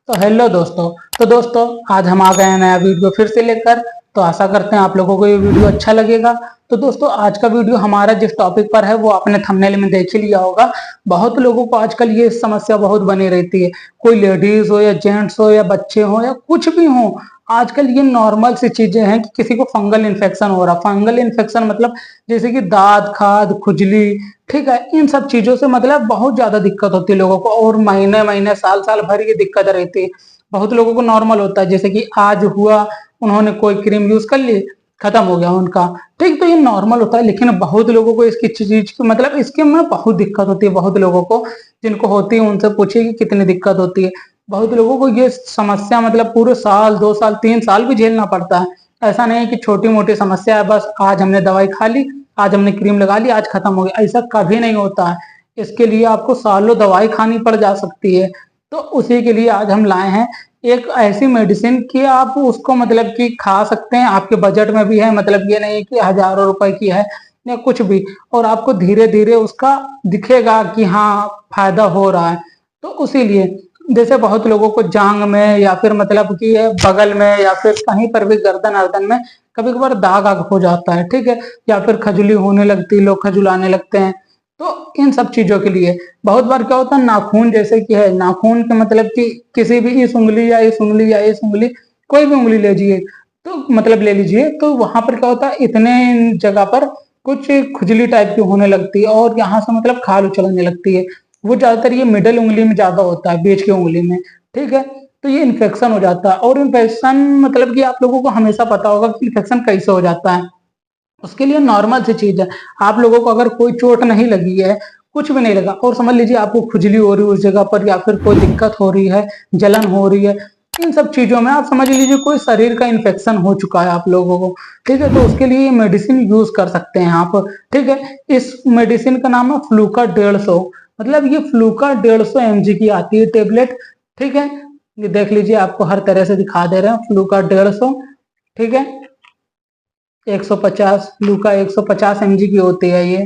तो हेलो दोस्तों। आज हम आ गए हैं नया वीडियो फिर से लेकर। तो आशा करते हैं आप लोगों को ये वीडियो अच्छा लगेगा। तो दोस्तों आज का वीडियो हमारा जिस टॉपिक पर है वो आपने थंबनेल में देख ही लिया होगा। बहुत लोगों को आजकल ये समस्या बहुत बनी रहती है। कोई लेडीज हो या जेंट्स हो या बच्चे हो या कुछ भी हो, आजकल ये नॉर्मल सी चीजें हैं कि किसी को फंगल इन्फेक्शन हो रहा। फंगल इन्फेक्शन मतलब जैसे कि दाद खाद खुजली, ठीक है, इन सब चीजों से मतलब बहुत ज्यादा दिक्कत होती है लोगों को, और महीने महीने साल साल भर ये दिक्कत रहती है। बहुत लोगों को नॉर्मल होता है, जैसे कि आज हुआ, उन्होंने कोई क्रीम यूज कर ली, खत्म हो गया उनका। ठीक, तो ये नॉर्मल होता है। लेकिन बहुत लोगों को इसकी चीज मतलब इसके में बहुत दिक्कत होती है। बहुत लोगों को जिनको होती है उनसे पूछिए कि कितनी दिक्कत होती है। बहुत लोगों को ये समस्या मतलब पूरे साल 2 साल 3 साल भी झेलना पड़ता है। ऐसा नहीं है कि छोटी मोटी समस्या है, बस आज हमने दवाई खा ली, आज हमने क्रीम लगा ली, आज खत्म हो गया, ऐसा कभी नहीं होता है। इसके लिए आपको सालों दवाई खानी पड़ जा सकती है। तो उसी के लिए आज हम लाए हैं एक ऐसी मेडिसिन कि आप उसको मतलब कि खा सकते हैं, आपके बजट में भी है, मतलब ये नहीं कि हजारों रुपए की है या कुछ भी, और आपको धीरे धीरे उसका दिखेगा कि हाँ फायदा हो रहा है। तो उसी लिए जैसे बहुत लोगों को जांग में या फिर मतलब कि बगल में या फिर कहीं पर भी गर्दन अर्दन में कभी कभार दाग आग हो जाता है, ठीक है, या फिर खजली होने लगती है, लोग खजुलाने लगते हैं। तो इन सब चीजों के लिए बहुत बार क्या होता है, नाखून जैसे कि है, नाखून के मतलब कि किसी भी इस उंगली या इस उंगली या इस उंगली, कोई भी उंगली ले लीजिए, तो मतलब ले लीजिए, तो वहां पर क्या होता है, इतने जगह पर कुछ खुजली टाइप की होने लगती है और यहाँ से मतलब खाल उछलने लगती है। वो ज्यादातर ये मिडल उंगली में ज्यादा होता है, बीच की उंगली में, ठीक है। तो ये इन्फेक्शन हो जाता है, और इन्फेक्शन मतलब कि आप लोगों को हमेशा पता होगा कि इन्फेक्शन कैसे हो जाता है। उसके लिए नॉर्मल सी चीज है। आप लोगों को अगर कोई चोट नहीं लगी है, कुछ भी नहीं लगा, और समझ लीजिए आपको खुजली हो रही है उस जगह पर, या फिर कोई दिक्कत हो रही है, जलन हो रही है, इन सब चीजों में आप समझ लीजिए कोई शरीर का इन्फेक्शन हो चुका है आप लोगों को, ठीक है। तो उसके लिए मेडिसिन यूज कर सकते हैं आप, ठीक है। इस मेडिसिन का नाम है फ्लूका 150, मतलब ये फ्लूका 150 mg की आती है टेबलेट, ठीक है। ये देख लीजिए, आपको हर तरह से दिखा दे रहे हैं, फ्लूका 150, ठीक है। 150 फ्लूका 150 mg की होती है ये,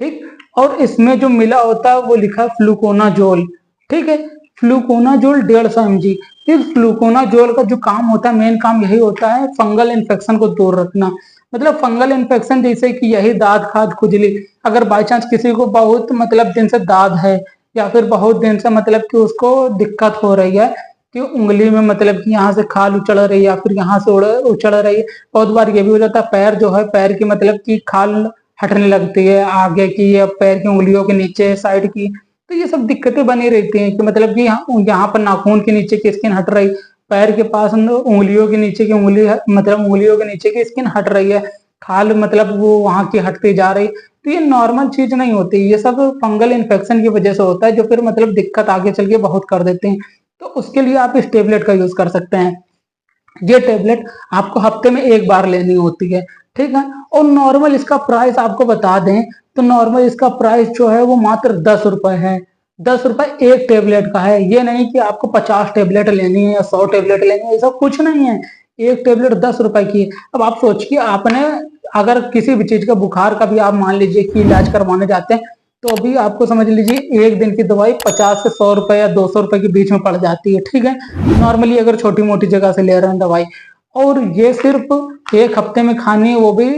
ठीक। और इसमें जो मिला होता है वो लिखा है फ्लूकोनाजोल, ठीक है। Fluconazole 150 mg। इस फ्लूकोनाजोल का जो काम होता है, मेन काम यही होता है फंगल इन्फेक्शन को दूर रखना। मतलब फंगल इन्फेक्शन जैसे कि यही दाद खाद खुजली, अगर बाई चांस किसी को बहुत मतलब दिन से दाद है, या फिर बहुत दिन से मतलब कि उसको दिक्कत हो रही है कि उंगली में मतलब कि यहाँ से खाल उचड़ रही है या फिर यहाँ से उचड़ रही है। बहुत बार ये भी हो जाता है, पैर जो है, पैर की मतलब कि खाल हटने लगती है आगे की या पैर की उंगलियों के नीचे साइड की। तो ये सब दिक्कतें बनी रहती हैं कि मतलब कि यहाँ पर नाखून के नीचे की स्किन हट रही, पैर के पास उंगलियों के नीचे की उंगली मतलब उंगलियों के नीचे की स्किन हट रही है, खाल मतलब वो वहां की हटती जा रही। तो ये नॉर्मल चीज नहीं होती, ये सब फंगल इन्फेक्शन की वजह से होता है, जो फिर मतलब दिक्कत आगे चल के बहुत कर देते हैं। तो उसके लिए आप इस टेबलेट का यूज कर सकते हैं। ये टेबलेट आपको हफ्ते में एक बार लेनी होती है, ठीक है। और नॉर्मल इसका प्राइस आपको बता दें तो नॉर्मल इसका प्राइस जो है वो मात्र 10 रुपए है। 10 रुपए एक टेबलेट का है। ये नहीं कि आपको 50 टेबलेट लेनी है या 100 टेबलेट लेनी है, ऐसा कुछ नहीं है। एक टेबलेट 10 रुपए की है। अब आप सोचिए, आपने अगर किसी भी चीज का, बुखार का भी आप मान लीजिए कि इलाज करवाने जाते हैं, तो अभी आपको समझ लीजिए एक दिन की दवाई 50 से 100 रुपए या 200 रुपए के बीच में पड़ जाती है, ठीक है, नॉर्मली अगर छोटी मोटी जगह से ले रहे हैं दवाई। और ये सिर्फ एक हफ्ते में खानी है, वो भी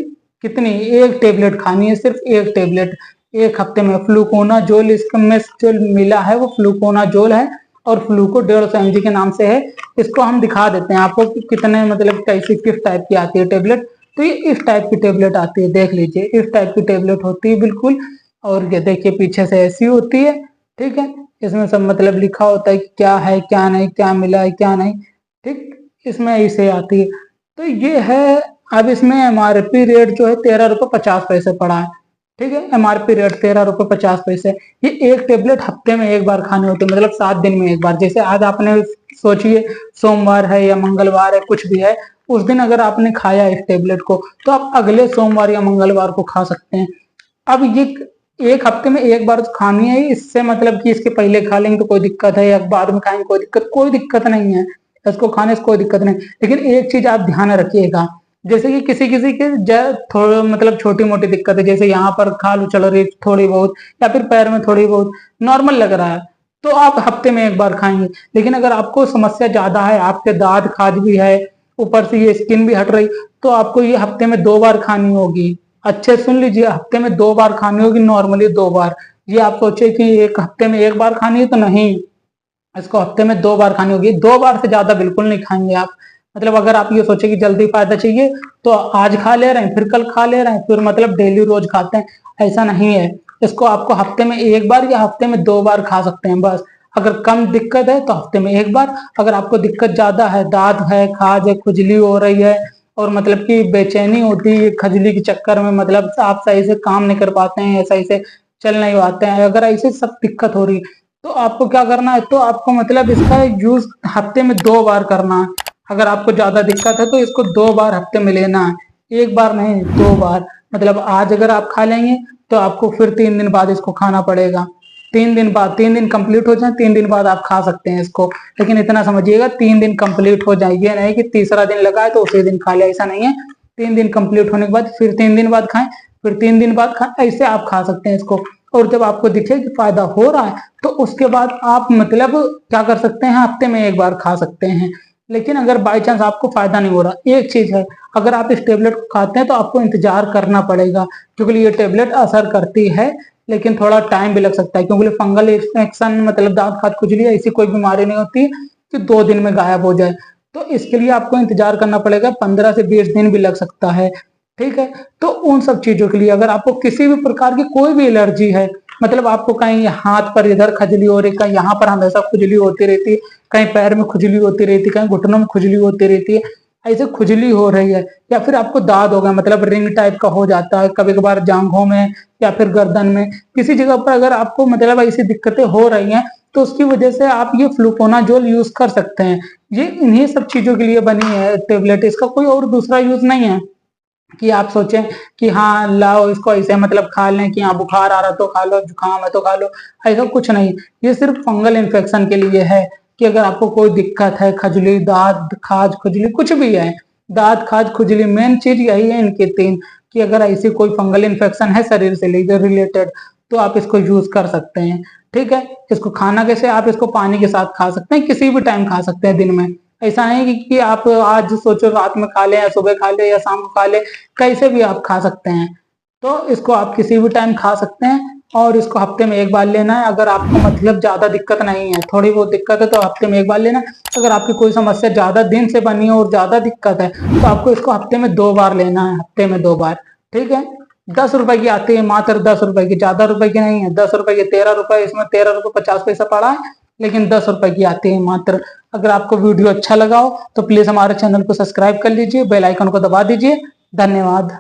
कितनी, एक टेबलेट खानी है, सिर्फ एक टेबलेट एक हफ्ते में। फ्लूकोनाजोल इसमें जो मिला है वो फ्लूकोनाजोल है, और फ्लूको 150 mg के नाम से है। इसको हम दिखा देते हैं आपको कि कितने मतलब कैसी किस टाइप की आती है टेबलेट। तो ये इस टाइप की टेबलेट आती है, देख लीजिए इस टाइप की टेबलेट होती है बिल्कुल। और ये देखिए पीछे से ऐसी होती है, ठीक है। इसमें सब मतलब लिखा होता है कि क्या है क्या नहीं, क्या मिला है क्या नहीं, ठीक, इसमें ऐसे आती है। तो ये है। अब इसमें एमआरपी रेट जो है 13 रुपये 50 पैसे पड़ा है, ठीक है। एमआरपी रेट 13 रुपये 50 पैसे। ये एक टेबलेट हफ्ते में एक बार खाने होते हैं, मतलब 7 दिन में एक बार। जैसे आज आपने सोचिए सोमवार है या मंगलवार है, कुछ भी है, उस दिन अगर आपने खाया इस टेबलेट को, तो आप अगले सोमवार या मंगलवार को खा सकते हैं। अब ये एक हफ्ते में एक बार तो खानी है, इससे मतलब कि इसके पहले खा लेंगे तो कोई दिक्कत है, या बाद में खाएंगे कोई दिक्कत नहीं है, इसको खाने से कोई दिक्कत नहीं। लेकिन एक चीज आप ध्यान रखिएगा, जैसे कि किसी किसी के थोड़ा मतलब छोटी मोटी दिक्कत है, जैसे यहाँ पर खाल उछल रही थोड़ी बहुत, या फिर पैर में थोड़ी बहुत नॉर्मल लग रहा है, तो आप हफ्ते में एक बार खाएंगे। लेकिन अगर आपको समस्या ज्यादा है, आपके दांत खाज भी है, ऊपर से ये स्किन भी हट रही, तो आपको ये हफ्ते में 2 बार खानी होगी। अच्छे सुन लीजिए, हफ्ते में 2 बार खानी होगी, नॉर्मली 2 बार। ये आप सोचे कि एक हफ्ते में एक बार खानी है, तो नहीं, इसको हफ्ते में 2 बार खानी होगी। 2 बार से ज्यादा बिल्कुल नहीं खाएंगे आप। मतलब अगर आप ये सोचे कि जल्दी फायदा चाहिए, तो आज खा ले रहे हैं, फिर कल खा ले रहे हैं, फिर मतलब डेली रोज खाते हैं, ऐसा नहीं है। इसको आपको हफ्ते में एक बार या हफ्ते में 2 बार खा सकते हैं बस। अगर कम दिक्कत है तो हफ्ते में एक बार। अगर आपको दिक्कत ज्यादा है, दांत है, खाज है, खुजली हो रही है, और मतलब कि बेचैनी होती है खजली के चक्कर में, मतलब आप सही से काम नहीं कर पाते हैं, सही से चल नहीं पाते हैं, अगर ऐसे सब दिक्कत हो रही है, तो आपको क्या करना है, तो आपको मतलब इसका यूज हफ्ते में 2 बार करना है। अगर आपको ज्यादा दिक्कत है तो इसको 2 बार हफ्ते में लेना है, एक बार नहीं, 2 बार। मतलब आज अगर आप खा लेंगे, तो आपको फिर 3 दिन बाद इसको खाना पड़ेगा। 3 दिन बाद, 3 दिन कंप्लीट हो जाए, 3 दिन बाद आप खा सकते हैं इसको। लेकिन इतना समझिएगा, 3 दिन कंप्लीट हो जाए, ये नहीं कि तीसरा दिन लगा है तो उसी दिन खा लिया, ऐसा नहीं है। 3 दिन कंप्लीट होने के बाद फिर 3 दिन बाद खाएं, फिर 3 दिन बाद खाएं, ऐसे आप खा सकते हैं इसको। और जब आपको दिखे कि फायदा हो रहा है, तो उसके बाद आप मतलब क्या कर सकते हैं, हफ्ते में एक बार खा सकते हैं। लेकिन अगर बाई चांस आपको फायदा नहीं हो रहा, एक चीज है, अगर आप इस टेबलेट को खाते हैं तो आपको इंतजार करना पड़ेगा, क्योंकि ये टेबलेट असर करती है, लेकिन थोड़ा टाइम भी लग सकता है, क्योंकि फंगल इन्फेक्शन मतलब दांत खाज खुजली ऐसी कोई बीमारी नहीं होती कि 2 दिन में गायब हो जाए। तो इसके लिए आपको इंतजार करना पड़ेगा, 15 से 20 दिन भी लग सकता है। ठीक है, तो उन सब चीजों के लिए, अगर आपको किसी भी प्रकार की कोई भी एलर्जी है, मतलब आपको कहीं हाथ पर इधर खुजली हो रही, कहीं यहाँ पर हमेशा खुजली होती रहती है, कहीं पैर में खुजली होती रहती है, कहीं घुटनों में खुजली होती रहती है, ऐसे खुजली हो रही है, या फिर आपको दाद हो गया, मतलब रिंग टाइप का हो जाता है कभी कभार जांघों में या फिर गर्दन में, किसी जगह पर अगर आपको मतलब ऐसी दिक्कतें हो रही हैं, तो उसकी वजह से आप ये फ्लूकोनाजोल यूज कर सकते हैं। ये इन्हीं सब चीजों के लिए बनी है टेबलेट, इसका कोई और दूसरा यूज नहीं है कि आप सोचें कि हाँ लाओ इसको ऐसे मतलब खा लें, कि हाँ बुखार आ रहा तो खा लो, जुकाम है तो खा लो, ऐसा कुछ नहीं। ये सिर्फ फंगल इन्फेक्शन के लिए है, कि अगर आपको कोई दिक्कत है, खजली, दांत खाज खुजली कुछ भी है, दांत खाज खुजली मेन चीज यही है इनके 3, कि अगर ऐसी कोई फंगल इन्फेक्शन है शरीर से रिलेटेड, तो आप इसको यूज कर सकते हैं। ठीक है, इसको खाना कैसे, आप इसको पानी के साथ खा सकते हैं, किसी भी टाइम खा सकते हैं दिन में। ऐसा नहीं कि आप आज सोचो रात में खा ले या सुबह खा ले या शाम को खा ले, कैसे भी आप खा सकते हैं। तो इसको आप किसी भी टाइम खा सकते हैं, और इसको हफ्ते में एक बार लेना है। अगर आपको मतलब ज्यादा दिक्कत नहीं है, थोड़ी बहुत दिक्कत है, तो हफ्ते में एक बार लेना है। अगर आपकी कोई समस्या ज्यादा दिन से बनी है और ज्यादा दिक्कत है, तो आपको इसको हफ्ते में 2 बार लेना है, हफ्ते में 2 बार। ठीक है, 10 रुपए की आती है, मात्र 10 रुपए की, ज्यादा रुपए की नहीं है। 10 रुपए की 13 रुपए, इसमें 13 रुपए 50 पैसा पड़ा है, लेकिन 10 रुपए की आती है मात्र। अगर आपको वीडियो अच्छा लगा हो, तो प्लीज हमारे चैनल को सब्सक्राइब कर लीजिए, बेल आइकन को दबा दीजिए। धन्यवाद।